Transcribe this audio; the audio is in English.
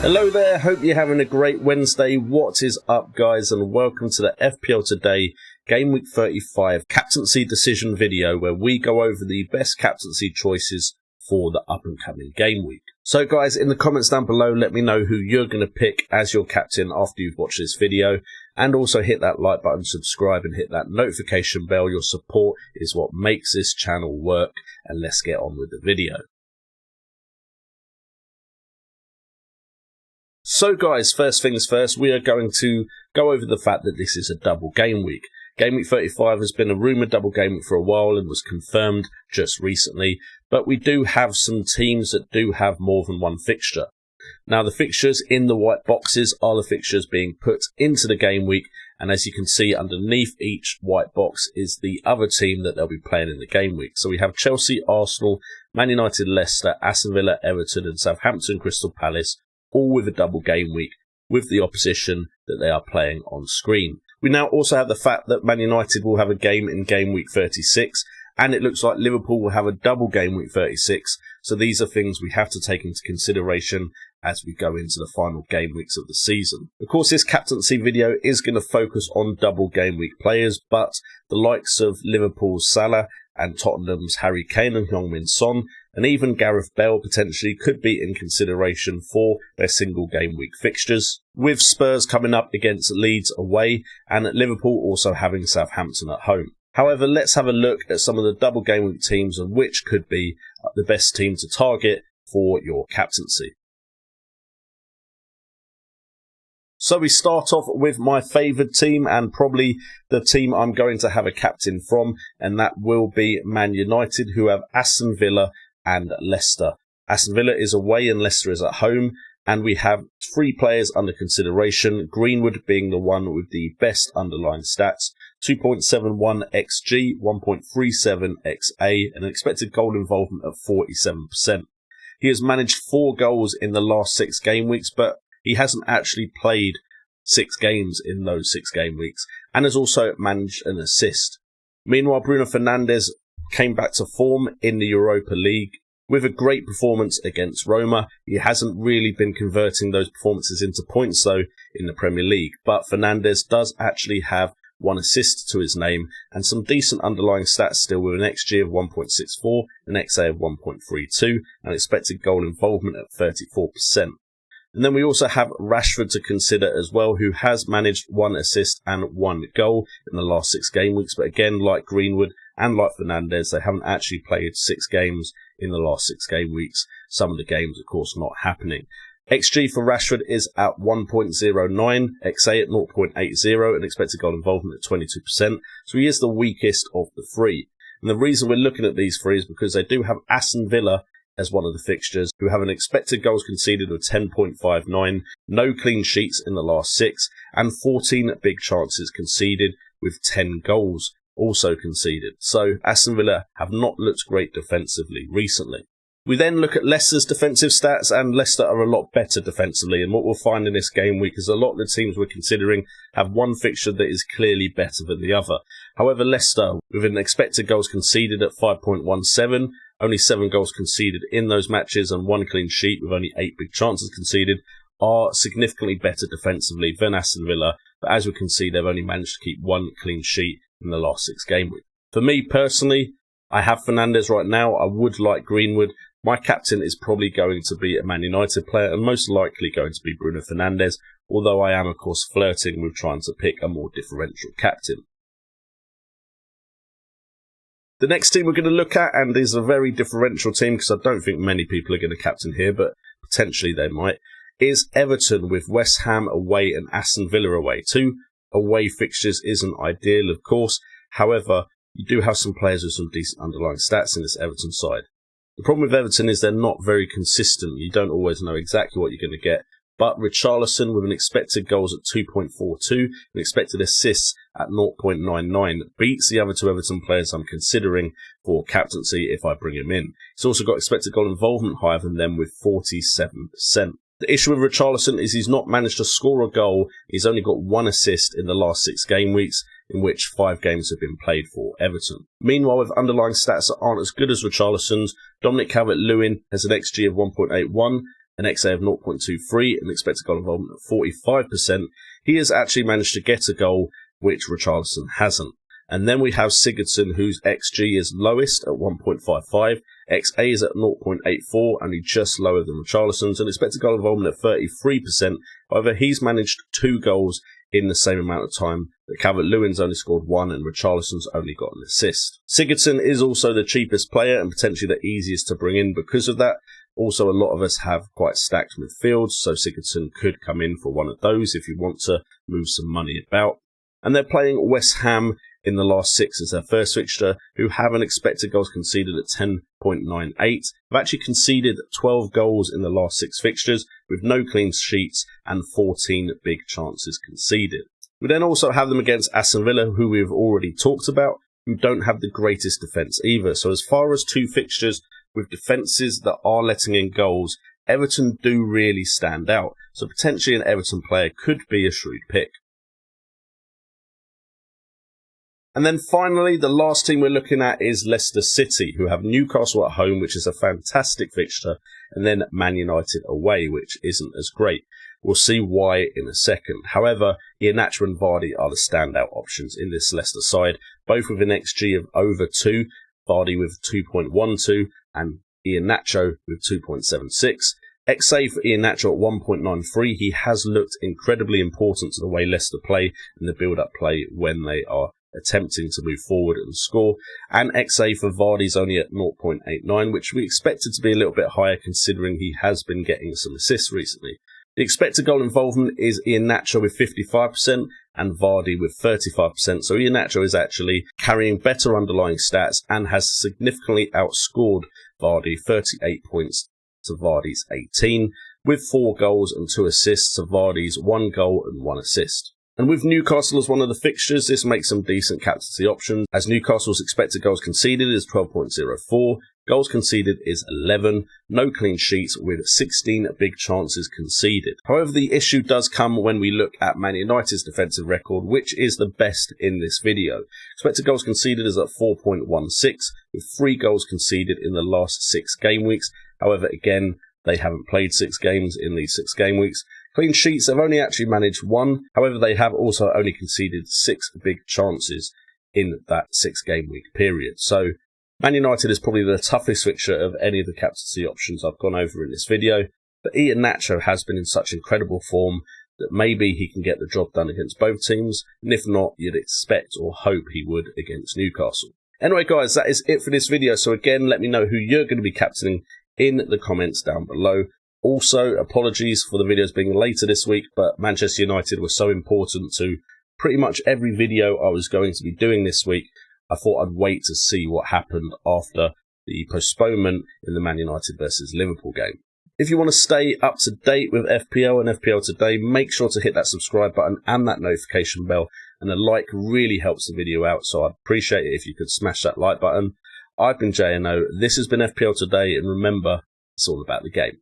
Hello there, hope you're having a great Wednesday. What is up, guys, and welcome to the FPL Today Gameweek 35 captaincy decision video, where we go over the best captaincy choices for the up-and-coming game week. So guys, in the comments down below, let me know who you're going to pick as your captain after you've watched this video, and also hit that like button, subscribe, and hit that notification bell. Your support is what makes this channel work, and let's get on with the video. So guys, first things first, we are going to go over the fact that this is a double game week. Game week 35 has been a rumoured double game week for a while and was confirmed just recently, but we do have some teams that do have more than one fixture. Now, the fixtures in the white boxes are the fixtures being put into the game week, and as you can see underneath each white box is the other team that they'll be playing in the game week. So we have Chelsea, Arsenal, Man United, Leicester, Aston Villa, Everton and Southampton, Crystal Palace, all with a double game week with the opposition that they are playing on screen. We now also have the fact that Man United will have a game in game week 36, and it looks like Liverpool will have a double game week 36. So these are things we have to take into consideration as we go into the final game weeks of the season. Of course, this captaincy video is going to focus on double game week players, but the likes of Liverpool's Salah and Tottenham's Harry Kane and Heung-min Son, and even Gareth Bale potentially could be in consideration for their single game week fixtures, with Spurs coming up against Leeds away and Liverpool also having Southampton at home. However, let's have a look at some of the double game week teams and which could be the best team to target for your captaincy. So we start off with my favoured team, and probably the team I'm going to have a captain from, and that will be Man United, who have Aston Villa and Leicester. Aston Villa is away and Leicester is at home, and we have three players under consideration, Greenwood being the one with the best underlying stats, 2.71 XG, 1.37 XA, and an expected goal involvement of 47%. He has managed 4 goals in the last 6 game weeks, but he hasn't actually played 6 games in those 6 game weeks, and has also managed an assist. Meanwhile, Bruno Fernandez came back to form in the Europa League with a great performance against Roma. He hasn't really been converting those performances into points, though, in the Premier League, but Fernandez does actually have 1 assist to his name, and some decent underlying stats still, with an XG of 1.64, an XA of 1.32, and expected goal involvement at 34%. And then we also have Rashford to consider as well, who has managed 1 assist and 1 goal in the last 6 game weeks. But again, like Greenwood and like Fernandez, they haven't actually played 6 games in the last 6 game weeks. Some of the games, of course, not happening. XG for Rashford is at 1.09, XA at 0.80, and expected goal involvement at 22%. So he is the weakest of the 3. And the reason we're looking at these 3 is because they do have Aston Villa as one of the fixtures, who have an expected goals conceded of 10.59, no clean sheets in the last 6, and 14 big chances conceded, with 10 goals also conceded. So Aston Villa have not looked great defensively recently. We then look at Leicester's defensive stats, and Leicester are a lot better defensively, and what we'll find in this game week is a lot of the teams we're considering have one fixture that is clearly better than the other. However, Leicester, with an expected goals conceded at 5.17, only 7 goals conceded in those matches and 1 clean sheet with only 8 big chances conceded, are significantly better defensively than Aston Villa, but as we can see, they've only managed to keep 1 clean sheet in the last 6 game weeks. For me personally, I have Fernandez right now. I would like Greenwood. My captain is probably going to be a Man United player, and most likely going to be Bruno Fernandez, although I am of course flirting with trying to pick a more differential captain. The next team we're going to look at, and is a very differential team because I don't think many people are going to captain here, but potentially they might, is Everton, with West Ham away and Aston Villa away. 2 away fixtures isn't ideal, of course. However, you do have some players with some decent underlying stats in this Everton side. The problem with Everton is they're not very consistent. You don't always know exactly what you're going to get. But Richarlison, with an expected goals at 2.42 and expected assists at 0.99, beats the other 2 Everton players I'm considering for captaincy if I bring him in. He's also got expected goal involvement higher than them with 47%. The issue with Richarlison is he's not managed to score a goal. He's only got 1 assist in the last 6 game weeks, in which 5 games have been played for Everton. Meanwhile, with underlying stats that aren't as good as Richarlison's, Dominic Calvert-Lewin has an XG of 1.81, an XA of 0.23, an expected goal involvement of 45%. He has actually managed to get a goal, which Richarlison hasn't. And then we have Sigurdsson, whose XG is lowest at 1.55. XA is at 0.84, only just lower than Richarlison's, and expected goal involvement at 33%. However, he's managed 2 goals in the same amount of time. Calvert-Lewin's only scored 1, and Richarlison's only got an assist. Sigurdsson is also the cheapest player and potentially the easiest to bring in because of that. Also, a lot of us have quite stacked midfields, so Sigurdsson could come in for one of those if you want to move some money about. And they're playing West Ham in the last 6 as their first fixture, who have an expected goals conceded at 10.98. Have actually conceded 12 goals in the last 6 fixtures, with no clean sheets and 14 big chances conceded. We then also have them against Aston Villa, who we've already talked about, who don't have the greatest defence either. So as far as 2 fixtures with defences that are letting in goals, Everton do really stand out. So potentially an Everton player could be a shrewd pick. And then finally, the last team we're looking at is Leicester City, who have Newcastle at home, which is a fantastic fixture, and then Man United away, which isn't as great. We'll see why in a second. However, Iheanacho and Vardy are the standout options in this Leicester side, both with an XG of over 2, Vardy with 2.12, and Iheanacho with 2.76. XA for Iheanacho at 1.93. He has looked incredibly important to the way Leicester play and the build-up play when they are attempting to move forward and score, and XA for Vardy's only at 0.89, which we expected to be a little bit higher considering he has been getting some assists recently. The expected goal involvement is Iheanacho with 55% and Vardy with 35%, so Iheanacho is actually carrying better underlying stats and has significantly outscored Vardy, 38 points to Vardy's 18, with 4 goals and 2 assists to Vardy's 1 goal and 1 assist. And with Newcastle as one of the fixtures, this makes some decent captaincy options, as Newcastle's expected goals conceded is 12.04, goals conceded is 11, no clean sheets with 16 big chances conceded. However, the issue does come when we look at Man United's defensive record, which is the best in this video. Expected goals conceded is at 4.16, with 3 goals conceded in the last 6 game weeks. However, again, they haven't played 6 games in these 6 game weeks. Clean sheets have only actually managed 1. However, they have also only conceded 6 big chances in that 6 game week period. So Man United is probably the toughest fixture of any of the captaincy options I've gone over in this video. But Iheanacho has been in such incredible form that maybe he can get the job done against both teams. And if not, you'd expect or hope he would against Newcastle. Anyway, guys, that is it for this video. So again, let me know who you're going to be captaining in the comments down below. Also, apologies for the videos being later this week, but Manchester United were so important to pretty much every video I was going to be doing this week. I thought I'd wait to see what happened after the postponement in the Man United versus Liverpool game. If you want to stay up to date with FPL and FPL Today, make sure to hit that subscribe button and that notification bell. And a like really helps the video out, so I'd appreciate it if you could smash that like button. I've been JNO, this has been FPL Today, and remember, it's all about the game.